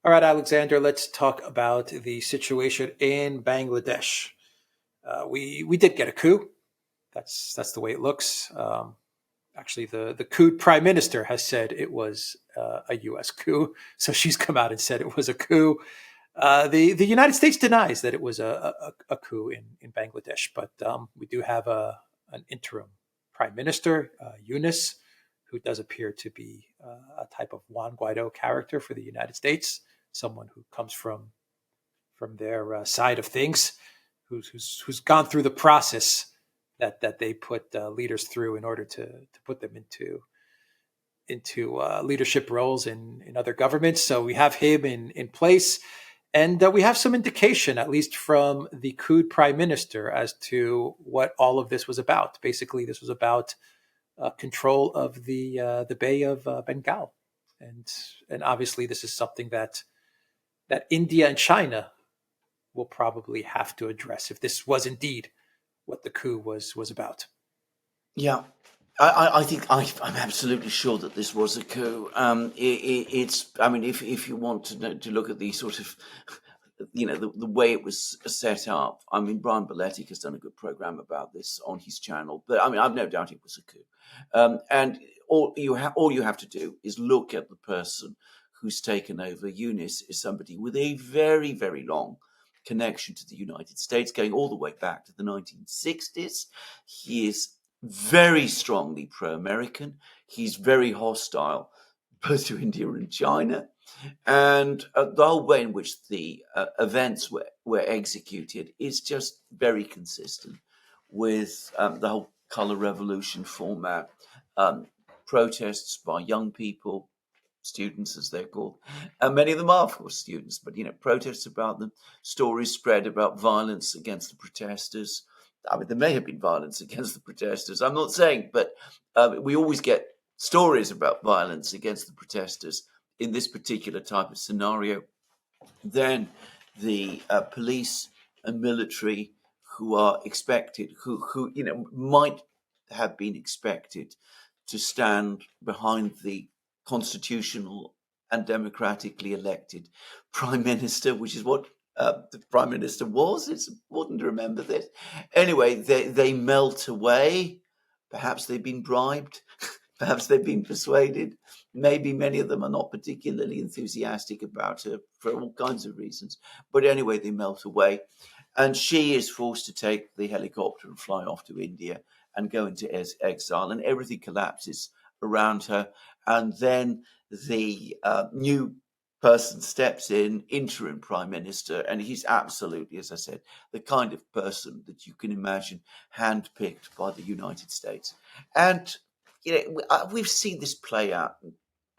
All right, Alexander, let's talk about the situation in Bangladesh. We did get a coup. That's the way it looks. Actually, the coup prime minister has said it was a U.S. coup, so she's come out and said it was a coup. The United States denies that it was a coup in Bangladesh, but we do have an interim prime minister, Yunus, who does appear to be a type of Juan Guaido character for the United States, someone who comes from their side of things, who's gone through the process that they put leaders through in order to put them into leadership roles in other governments. So we have him in place. And we have some indication, at least from the coup prime minister, as to what all of this was about. Basically, this was about control of the Bay of Bengal, and obviously, this is something that India and China will probably have to address if this was indeed what the coup was about. Yeah, I think I'm absolutely sure that this was a coup. It's, I mean, if you want to look at the sort of, the way it was set up. I mean, Brian Baletic has done a good program about this on his channel. But I mean, I've no doubt it was a coup. And all you have to do is look at the person who's taken over. Eunice is somebody with a very, very long connection to the United States, going all the way back to the 1960s. He is very strongly pro-American. He's very hostile both to India and China. And the whole way in which the events were executed is just very consistent with the whole color revolution format, protests by young people, students as they're called, and many of them are, of course, students, but protests about them, stories spread about violence against the protesters. I mean, there may have been violence against the protesters, I'm not saying, but we always get stories about violence against the protesters in this particular type of scenario. Then the police and military who are expected, who might have been expected to stand behind the constitutional and democratically elected prime minister, which is what the prime minister was. It's important to remember this. Anyway, they melt away. Perhaps they've been bribed. Perhaps they've been persuaded. Maybe many of them are not particularly enthusiastic about her for all kinds of reasons. But anyway, they melt away. And she is forced to take the helicopter and fly off to India and go into exile. And everything collapses around her. And then the new person steps in, interim prime minister. And he's absolutely, as I said, the kind of person that you can imagine handpicked by the United States. And we've seen this play out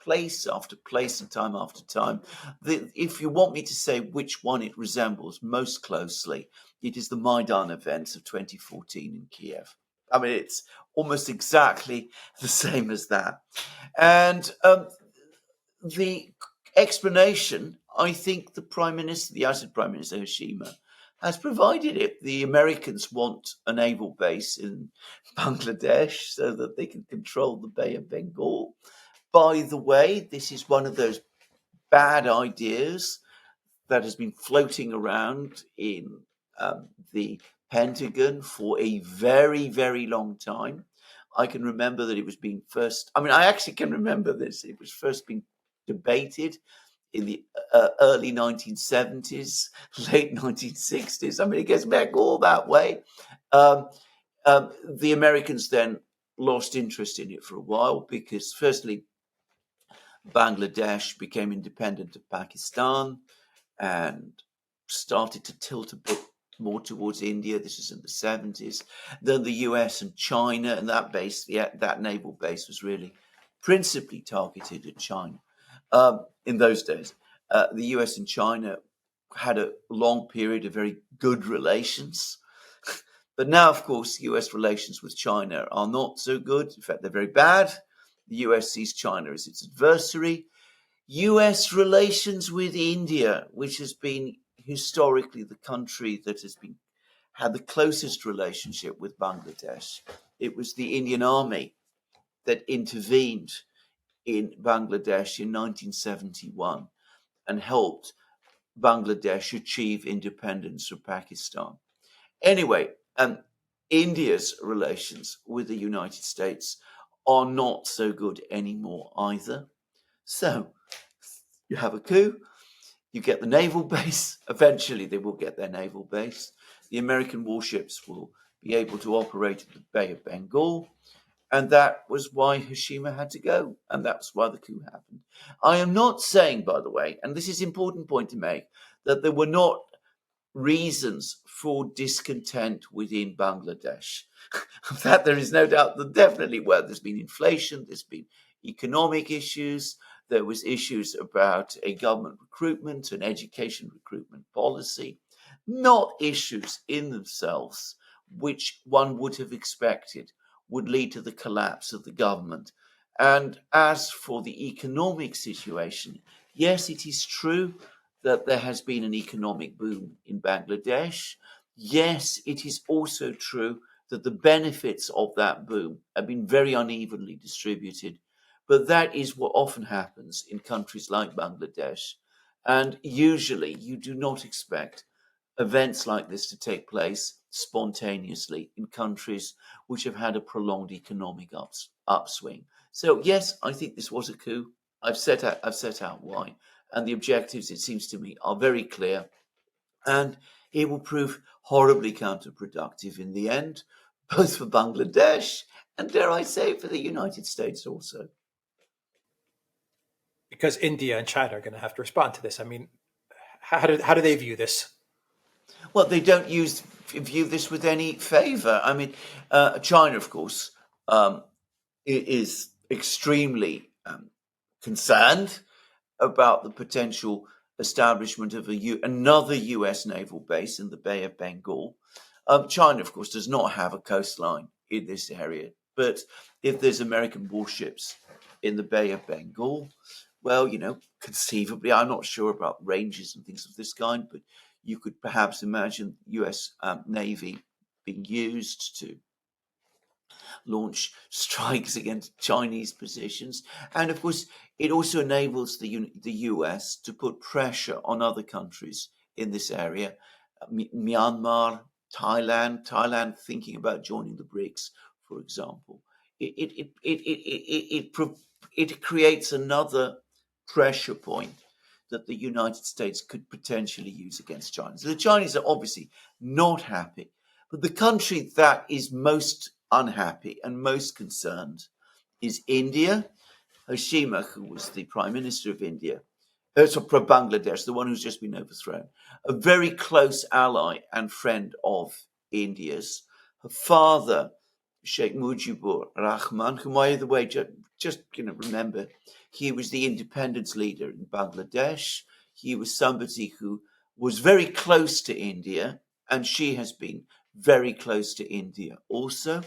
place after place and time after time. If you want me to say which one it resembles most closely, it is the Maidan events of 2014 in Kiev. I mean, it's almost exactly the same as that. And the explanation, I think the Assad Prime Minister Hashima, has provided it. The Americans want a naval base in Bangladesh so that they can control the Bay of Bengal. By the way, this is one of those bad ideas that has been floating around in the Pentagon for a very, very long time. I can remember that it was being I actually can remember this. It was first being debated in the early 1970s, late 1960s. I mean, it goes back all that way. The Americans then lost interest in it for a while because, firstly, Bangladesh became independent of Pakistan and started to tilt a bit more towards India. This was in the 70s. Then the US and China, and that naval base was really principally targeted at China. In those days, the US and China had a long period of very good relations. But now, of course, US relations with China are not so good. In fact, they're very bad. The US sees China as its adversary. US relations with India, which has been historically the country that had the closest relationship with Bangladesh. It was the Indian Army that intervened in Bangladesh in 1971 and helped Bangladesh achieve independence from Pakistan. Anyway, India's relations with the United States are not so good anymore either. So you have a coup, you get the naval base. Eventually, they will get their naval base. The American warships will be able to operate in the Bay of Bengal. And that was why Hiroshima had to go. And that's why the coup happened. I am not saying, by the way, and this is an important point to make, that there were not reasons for discontent within Bangladesh. That there is no doubt that definitely were. There's been inflation, there's been economic issues, there was issues about a government recruitment and education recruitment policy, not issues in themselves which one would have expected would lead to the collapse of the government. And as for the economic situation, yes, it is true that there has been an economic boom in Bangladesh. Yes, it is also true that the benefits of that boom have been very unevenly distributed. But that is what often happens in countries like Bangladesh. And usually you do not expect events like this to take place spontaneously in countries which have had a prolonged economic upswing. So yes, I think this was a coup. I've set out why. And the objectives, it seems to me, are very clear. And it will prove horribly counterproductive in the end, both for Bangladesh and, dare I say, for the United States also. Because India and China are going to have to respond to this. I mean, how do they view this? Well, they don't view this with any favour. I mean, China, of course, is extremely concerned about the potential establishment of another US naval base in the Bay of Bengal. China, of course, does not have a coastline in this area, but if there's American warships in the Bay of Bengal, well, conceivably, I'm not sure about ranges and things of this kind, but you could perhaps imagine US Navy being used to launch strikes against Chinese positions. And of course, it also enables the US to put pressure on other countries in this area. Myanmar, Thailand thinking about joining the BRICS, for example. It creates another pressure point that the United States could potentially use against China. So the Chinese are obviously not happy. But the country that is most unhappy and most concerned is India. Hiroshima, who was the Prime Minister of India, Bangladesh, the one who's just been overthrown, a very close ally and friend of India's. Her father, Sheikh Mujibur Rahman, whom by the way, just remember, he was the independence leader in Bangladesh. He was somebody who was very close to India, and she has been very close to India also.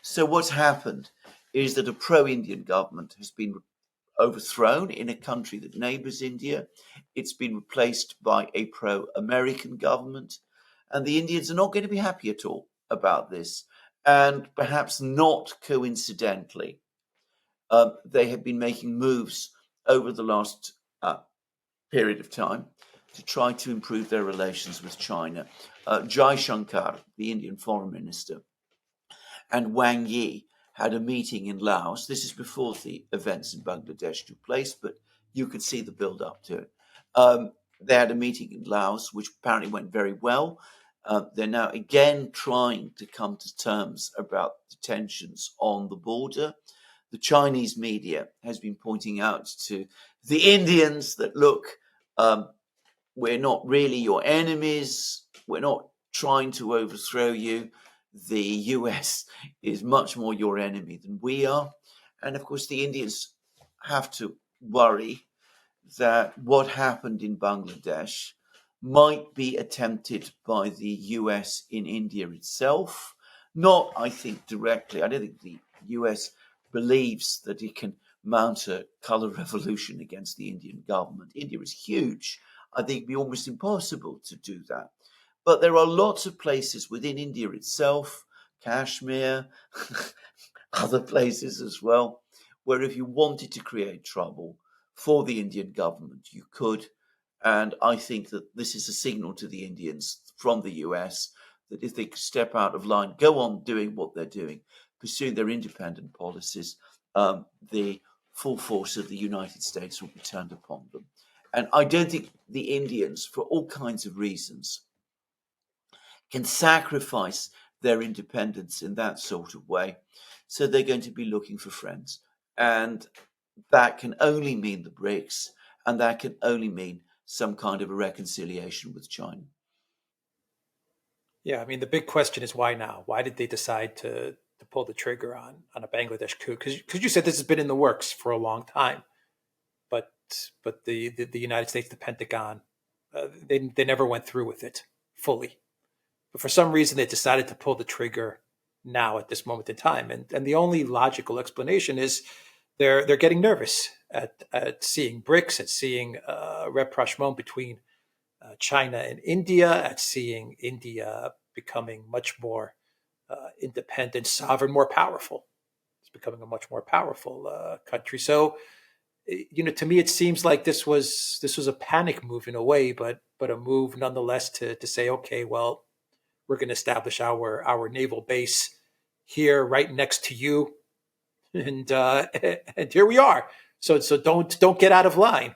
So what's happened is that a pro-Indian government has been overthrown in a country that neighbors India. It's been replaced by a pro-American government, and the Indians are not going to be happy at all about this. And perhaps not coincidentally, they have been making moves over the last period of time to try to improve their relations with China. Jai Shankar, the Indian foreign minister, and Wang Yi had a meeting in Laos. This is before the events in Bangladesh took place, but you could see the build-up to it. They had a meeting in Laos, which apparently went very well. They're now again trying to come to terms about the tensions on the border. The Chinese media has been pointing out to the Indians that, look, we're not really your enemies. We're not trying to overthrow you. The US is much more your enemy than we are. And of course, the Indians have to worry that what happened in Bangladesh might be attempted by the US in India itself. Not, I think, directly. I don't think the US believes that it can mount a color revolution against the Indian government. India is huge. I think it'd be almost impossible to do that. But there are lots of places within India itself, Kashmir, other places as well, where if you wanted to create trouble for the Indian government, you could. And I think that this is a signal to the Indians from the US that if they step out of line, go on doing what they're doing, pursuing their independent policies, the full force of the United States will be turned upon them. And I don't think the Indians, for all kinds of reasons, can sacrifice their independence in that sort of way. So they're going to be looking for friends. And that can only mean the BRICS, and that can only mean some kind of a reconciliation with China. Yeah, I mean, the big question is why now? Why did they decide to pull the trigger on a Bangladesh coup? Because you said this has been in the works for a long time, but the United States, the Pentagon, they never went through with it fully. But for some reason, they decided to pull the trigger now at this moment in time, and the only logical explanation is they're getting nervous at seeing BRICS, at seeing rapprochement between China and India, at seeing India becoming much more independent, sovereign, more powerful. It's becoming a much more powerful country. So, to me, it seems like this was a panic move in a way, but a move nonetheless to say, okay, well, we're going to establish our naval base here, right next to you, and and here we are. So don't get out of line.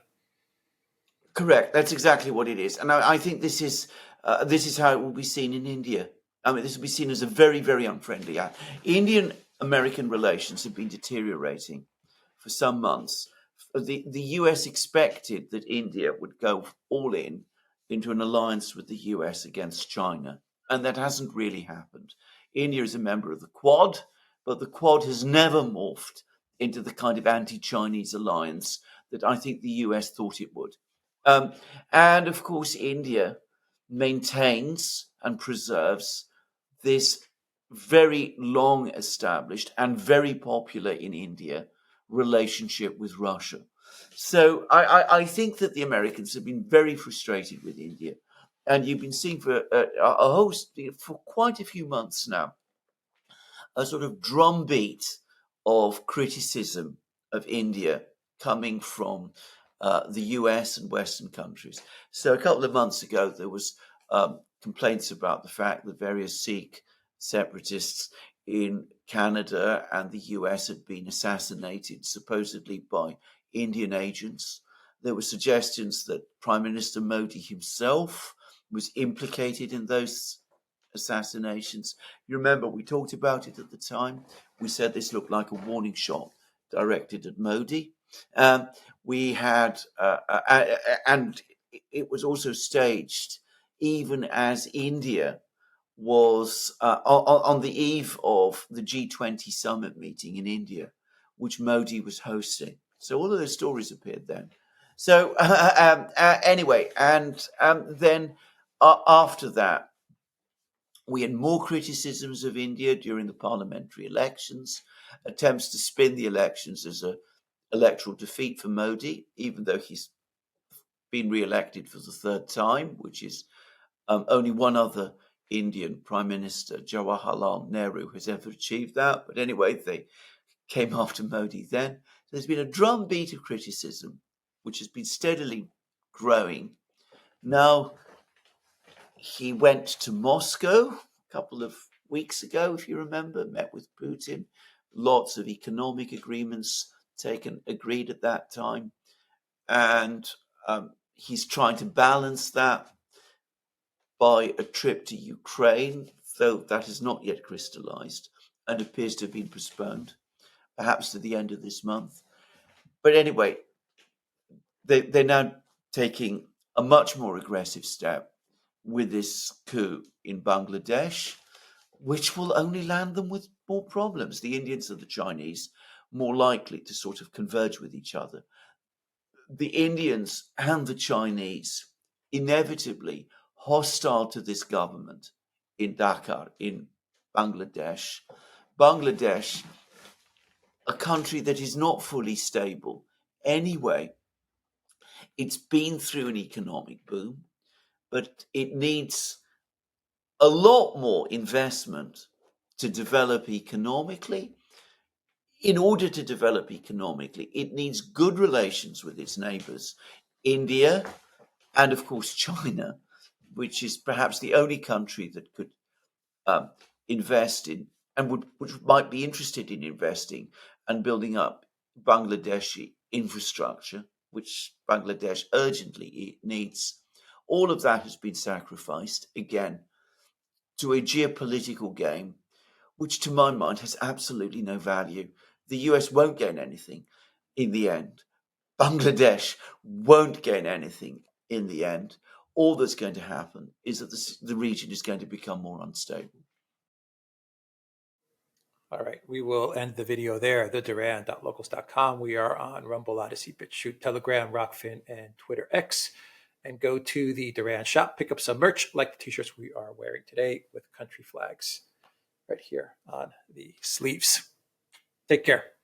Correct. That's exactly what it is, and I think this is how it will be seen in India. I mean, this will be seen as a very, very unfriendly act. Indian-American relations have been deteriorating for some months. The US expected that India would go all in into an alliance with the US against China, and that hasn't really happened. India is a member of the Quad, but the Quad has never morphed into the kind of anti-Chinese alliance that I think the US thought it would. And of course, India maintains and preserves this very long established and very popular in India relationship with Russia. So I think that the Americans have been very frustrated with India. And you've been seeing for for quite a few months now, a sort of drumbeat of criticism of India coming from the US and Western countries. So a couple of months ago, there was complaints about the fact that various Sikh separatists in Canada and the US had been assassinated, supposedly by Indian agents. There were suggestions that Prime Minister Modi himself was implicated in those assassinations. You remember we talked about it at the time. We said this looked like a warning shot directed at Modi. We had, and it was also staged even as India was on the eve of the G20 summit meeting in India, which Modi was hosting. So all of those stories appeared then. So anyway, and then after that, we had more criticisms of India during the parliamentary elections, attempts to spin the elections as an electoral defeat for Modi, even though he's been re-elected for the third time, which is only one other Indian Prime Minister, Jawaharlal Nehru, has ever achieved that. But anyway, they came after Modi then. There's been a drumbeat of criticism, which has been steadily growing. Now, he went to Moscow a couple of weeks ago, if you remember, met with Putin. Lots of economic agreements agreed at that time. And he's trying to balance that by a trip to Ukraine, though that has not yet crystallized and appears to have been postponed, perhaps to the end of this month. But anyway, they're now taking a much more aggressive step with this coup in Bangladesh, which will only land them with more problems. The Indians and the Chinese more likely to sort of converge with each other. The Indians and the Chinese inevitably hostile to this government in Dhaka, in Bangladesh. Bangladesh, a country that is not fully stable anyway. It's been through an economic boom, but it needs a lot more investment to develop economically. In order to develop economically, it needs good relations with its neighbors, India and of course China, which is perhaps the only country that could invest in and which might be interested in investing and building up Bangladeshi infrastructure, which Bangladesh urgently needs. All of that has been sacrificed again to a geopolitical game, which to my mind has absolutely no value. The US won't gain anything in the end. Bangladesh won't gain anything in the end. All that's going to happen is that the region is going to become more unstable. All right, we will end the video there. TheDuran.locals.com. We are on Rumble, Odyssey, BitChute, Telegram, Rockfin, and Twitter X. And go to the Duran shop, pick up some merch like the t-shirts we are wearing today with country flags right here on the sleeves. Take care.